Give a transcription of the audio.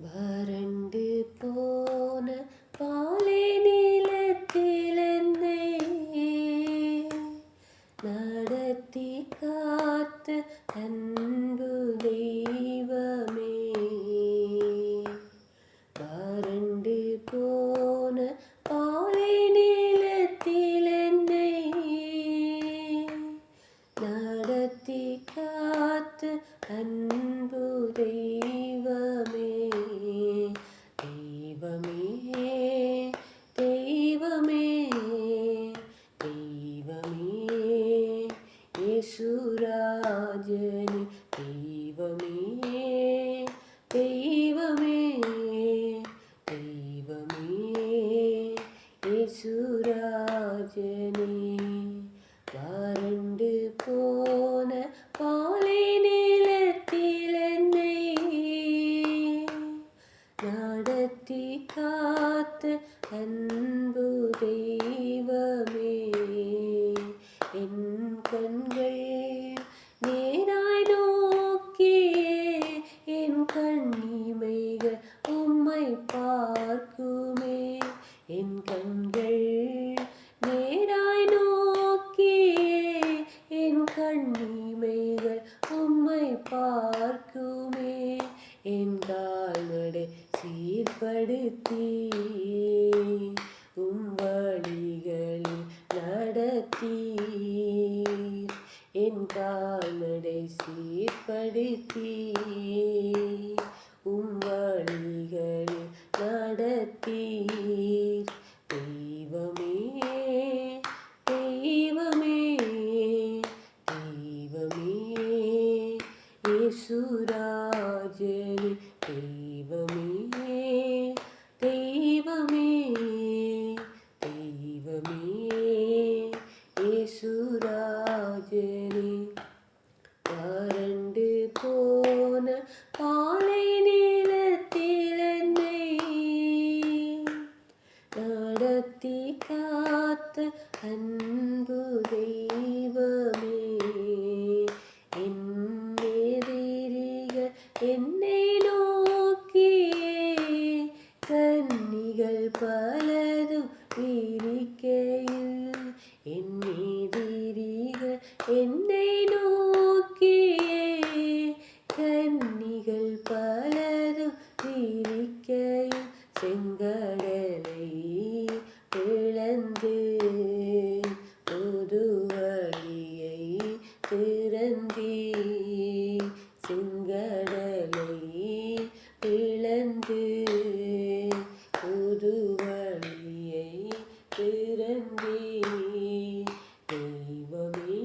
வறண்டு போன பாலை நிலத்தில் என்னை நடத்தி காத்த அன்பு தெய்வமே. வறண்டு போன பாலை நிலத்தில் என்னை நடத்தி காத்த அன்பு தெய்வமே. தெய்வமே தெய்வமே தெய்வமே இயேசுராஜனே. தெய்வமே தெய்வமே தெய்வமே இயேசுராஜனே. வறண்டு போன பாலை நிலத்தில் என்னை நடத்தி காத்த அன்பு தெய்வமே. என் கண்கள் நேராய் நோக்கியே என் கண்ணிமைகள் உம்மை பார்க்குமே. என் கண்கள் நேராய் நோக்கியே என் கண்ணிமைகள் உம்மை பார்க்குமே. என் கால்நடை சீர்படுத்தி உம் வழிகளில் நடத்தீர். என் கால்நடை சீர்படுத்தி உம் வழிகளில் நடத்தீர். தெய்வமே தெய்வமே தெய்வமே இயேசுராஜனே. தெய்வமே தெய்வமே தெய்வமே இயேசுராஜனே. வறண்டு போன பாலை நிலத்தில் என்னை நடத்தி காத்த அன்பு தெய்வமே. என் எதிரிகள் என்னை நோக்கியே கண்ணிகள் பலதும் விரிக்கையில், என் எதிரிகள் என்னை நோக்கியே கண்ணிகள் பலதும் விரிக்கையில், செங்கடலை பிளந்து புது வழியை திறந்தீ. செங்கடலை பிளந்து புது வழியை திறந்தீ. தெய்வமே